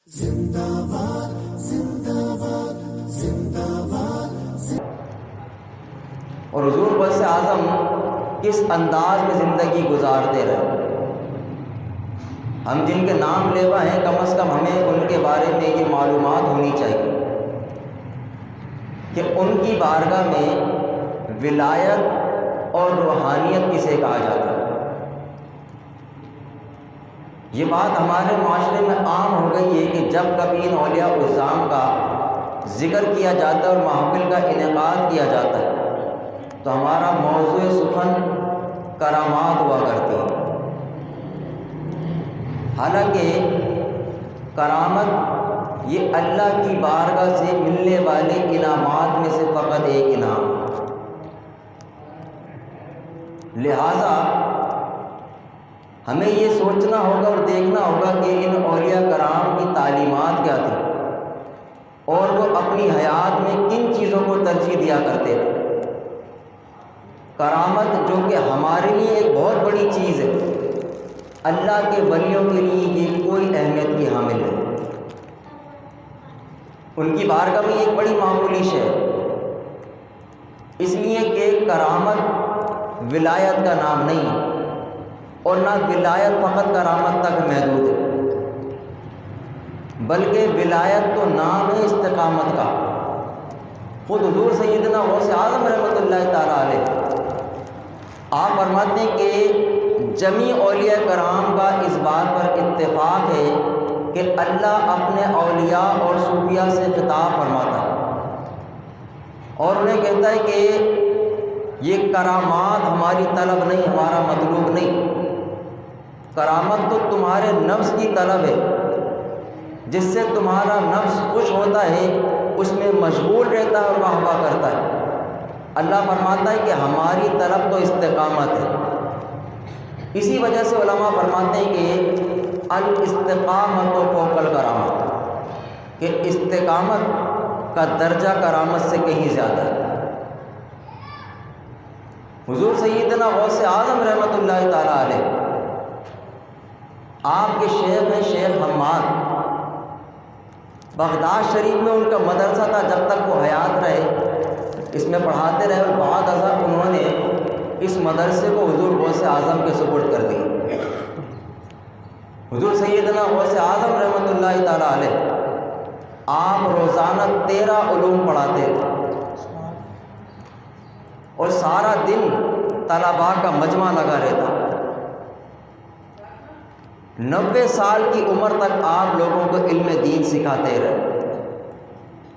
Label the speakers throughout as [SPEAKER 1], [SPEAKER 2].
[SPEAKER 1] زندہ باد زندہ باد زندہ باد۔
[SPEAKER 2] اور حضور غوث اعظم کس انداز میں زندگی گزارتے رہے۔ ہم جن کے نام لیوا ہیں کم از کم ہمیں ان کے بارے میں یہ معلومات ہونی چاہیے کہ ان کی بارگاہ میں ولایت اور روحانیت کسے کہا جاتا ہے۔ یہ بات ہمارے معاشرے میں عام ہو گئی ہے کہ جب کبھی ان اولیاء العظام کا ذکر کیا جاتا ہے اور محفل کا انعقاد کیا جاتا ہے تو ہمارا موضوع سخن کرامات ہوا کرتی ہے۔ حالانکہ کرامت یہ اللہ کی بارگاہ سے ملنے والے انعامات میں سے فقط ایک انعام، لہذا ہمیں یہ سوچنا ہوگا اور دیکھنا ہوگا کہ ان اولیاء کرام کی تعلیمات کیا تھی اور وہ اپنی حیات میں کن چیزوں کو ترجیح دیا کرتے تھے۔ کرامت جو کہ ہمارے لیے ایک بہت بڑی چیز ہے، اللہ کے ولیوں کے لیے یہ کوئی اہمیت کی حامل ہے۔ ان کی بارگاہ میں ایک بڑی معمولی شے ہے، اس لیے کہ کرامت ولایت کا نام نہیں ہے اور نہ ولایت فقط کرامت تک محدود ہے، بلکہ ولایت تو نام ہے استقامت کا۔ خود حضور سیدنا غوث اعظم رحمۃ اللہ تعالیٰ علیہ آپ فرماتے ہیں کہ جمیع اولیاء کرام کا اس بات پر اتفاق ہے کہ اللہ اپنے اولیاء اور صوفیاء سے خطاب فرماتا ہے اور انہیں کہتا ہے کہ یہ کرامات ہماری طلب نہیں، ہمارا مطلوب نہیں، کرامت تو تمہارے نفس کی طلب ہے، جس سے تمہارا نفس خوش ہوتا ہے، اس میں مشغول رہتا ہے اور واہ واہ کرتا ہے۔ اللہ فرماتا ہے کہ ہماری طلب تو استقامت ہے۔ اسی وجہ سے علماء فرماتے ہیں کہ الاستقامت فوق الکرامت، کہ استقامت کا درجہ کرامت سے کہیں زیادہ ہے۔ حضور سیدنا غوث اعظم رحمۃ اللہ تعالیٰ علیہ آپ کے شیخ ہیں شیخ حماد، بغداد شریف میں ان کا مدرسہ تھا جب تک وہ حیات رہے، اس میں پڑھاتے رہے اور بعد ازاں انہوں نے اس مدرسے کو حضور غوث اعظم کے سپرد کر دیا۔ حضور سیدنا غوث اعظم رحمۃ اللہ تعالیٰ علیہ آپ روزانہ 13 علوم پڑھاتے تھے اور سارا دن طلباء کا مجمع لگا رہتا۔ 90 سال کی عمر تک آپ لوگوں کو علم دین سکھاتے رہے،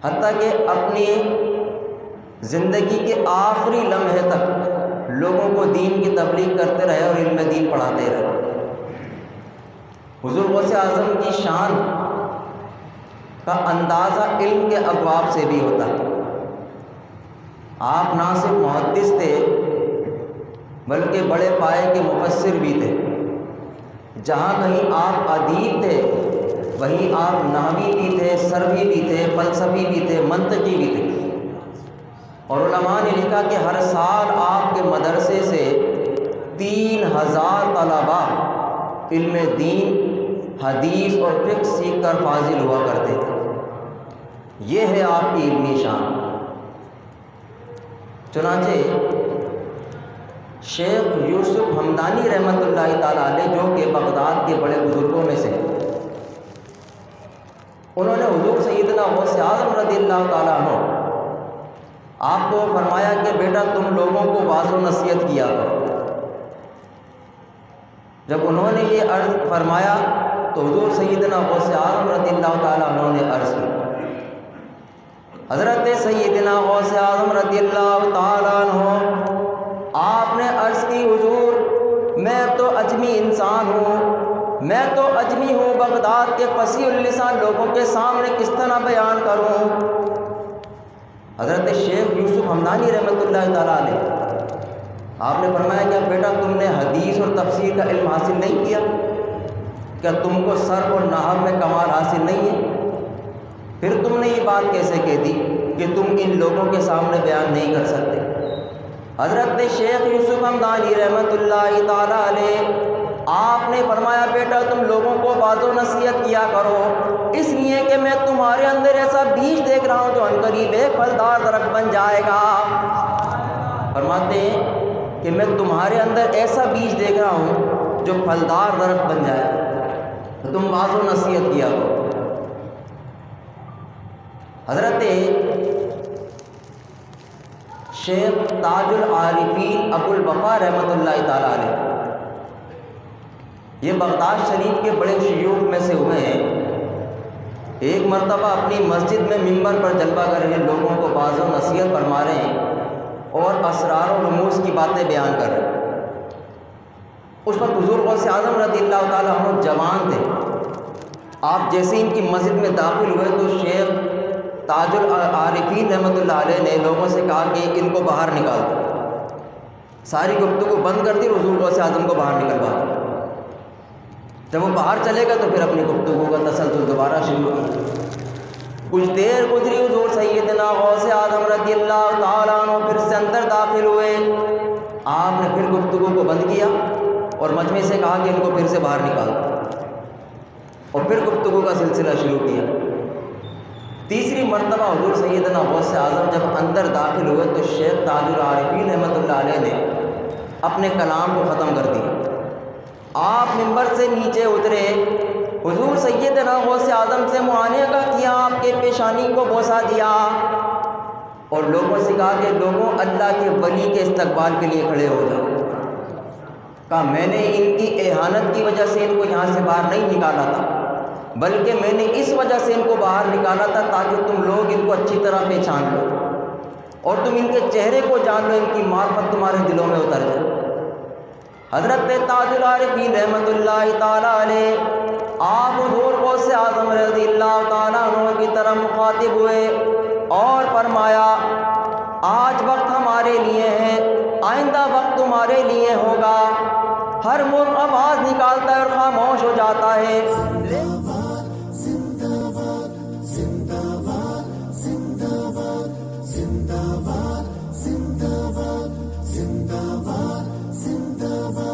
[SPEAKER 2] حتیٰ کہ اپنی زندگی کے آخری لمحے تک لوگوں کو دین کی تبلیغ کرتے رہے اور علم دین پڑھاتے رہے۔ حضور غوث اعظم کی شان کا اندازہ علم کے ابواب سے بھی ہوتا ہے۔ آپ نہ صرف محدث تھے بلکہ بڑے پائے کے مفسر بھی تھے۔ جہاں کہیں آپ ادیب تھے وہیں آپ نحوی بھی تھے، سروی بھی تھے، فلسفی بھی تھے، منطقی بھی تھے۔ اور علماء نے لکھا کہ ہر سال آپ کے مدرسے سے 3000 طلباء علم دین، حدیث اور فقہ سیکھ کر فاضل ہوا کرتے تھے۔ یہ ہے آپ کی علمی شان۔ چنانچہ شیخ یوسف ہمدانی رحمۃ اللہ تعالیٰ علیہ جو کہ بغداد کے بڑے بزرگوں میں سے، انہوں نے حضور سیدنا غوث اعظم رضی اللہ تعالیٰ عنہ آپ کو فرمایا کہ بیٹا تم لوگوں کو واعظ و نصیحت کیا کرو۔ جب انہوں نے یہ عرض فرمایا تو حضور سیدنا غوث اعظم رضی اللہ تعالیٰ عنہ نے عرض کی، حضرت سیدنا غوث اعظم رضی اللہ تعالیٰ عنہ آپ نے عرض کی حضور میں تو اجمی انسان ہوں، میں تو اجمی ہوں، بغداد کے فصیح اللسان لوگوں کے سامنے کس طرح بیان کروں۔ حضرت شیخ یوسف ہمدانی رحمۃ اللہ تعالیٰ علیہ آپ نے فرمایا کہ بیٹا تم نے حدیث اور تفسیر کا علم حاصل نہیں کیا؟ کیا تم کو صرف اور نحو میں کمال حاصل نہیں ہے؟ پھر تم نے یہ بات کیسے کہہ دی کہ تم ان لوگوں کے سامنے بیان نہیں کر سکتے؟ حضرت شیخ یوسف ہمدانی رحمۃ اللہ تعالیٰ علیہ آپ نے فرمایا بیٹا تم لوگوں کو واعظ و نصیحت کیا کرو، اس لیے ایسا بیج دیکھ رہا ہوں جو عنقریب ایک پھلدار درخت بن جائے گا۔ فرماتے ہیں کہ میں تمہارے اندر ایسا بیج دیکھ رہا ہوں جو پھلدار درخت بن جائے گا، تو تم واضح و نصیحت کیا کرو۔ حضرت شیخ تاج العارفین ابو الوفا رحمۃ اللہ تعالیٰ علیہ، یہ بغداد شریف کے بڑے شیوخ میں سے ہوئے ہیں۔ ایک مرتبہ اپنی مسجد میں ممبر پر جلوہ کر رہے لوگوں کو واضح و نصیحت فرما رہے ہیں اور اسرار و رموز کی باتیں بیان کر رہے ہیں۔ اس وقت حضور غوث اعظم رضی اللہ تعالیٰ عنہ جوان تھے۔ آپ جیسے ان کی مسجد میں داخل ہوئے تو شیخ تاج العارفین رحمۃ اللہ علیہ نے لوگوں سے کہا کہ ان کو باہر نکال دو۔ ساری گفتگو بند کر دی، حضور غوث اعظم کو باہر نکلوا دو۔ جب وہ باہر چلے گا تو پھر اپنی گفتگو کا تسلسل دوبارہ شروع کی۔ کچھ دیر گزری، حضور سیدنا غوث اعظم رضی اللہ تعالیٰ عنہ پھر سے اندر داخل ہوئے۔ آپ نے پھر گفتگو کو بند کیا اور مجمع سے کہا کہ ان کو پھر سے باہر نکال دو، اور پھر گفتگو کا سلسلہ شروع کیا۔ تیسری مرتبہ حضور سیدنا غوث اعظم جب اندر داخل ہوئے تو شیخ تاج العارفین رحمۃ اللہ علیہ نے اپنے کلام کو ختم کر دیا۔ آپ ممبر سے نیچے اترے، حضور سیدنا غوث اعظم سے معانقہ کیا، آپ کے پیشانی کو بوسہ دیا اور لوگوں سے کہا کہ لوگوں اللہ کے ولی کے استقبال کے لیے کھڑے ہو جاؤ۔ کہا میں نے ان کی اہانت کی وجہ سے ان کو یہاں سے باہر نہیں نکالا تھا، بلکہ میں نے اس وجہ سے ان کو باہر نکالا تھا تاکہ تم لوگ ان کو اچھی طرح پہچان لو اور تم ان کے چہرے کو جان لو، ان کی معرفت تمہارے دلوں میں اتر جائے۔ حضرت تاج العارفین رحمۃ اللہ تعالیٰ علیہ آپ حضور غوث اعظم رضی اللہ تعالیٰ عنہ کی طرف مخاطب ہوئے اور فرمایا آج وقت ہمارے لیے ہے، آئندہ وقت تمہارے لیے ہوگا۔ ہر مرغ آواز نکالتا ہے اور خاموش ہو جاتا ہے۔
[SPEAKER 1] زندہ باد، زندہ باد، زندہ باد، زندہ باد۔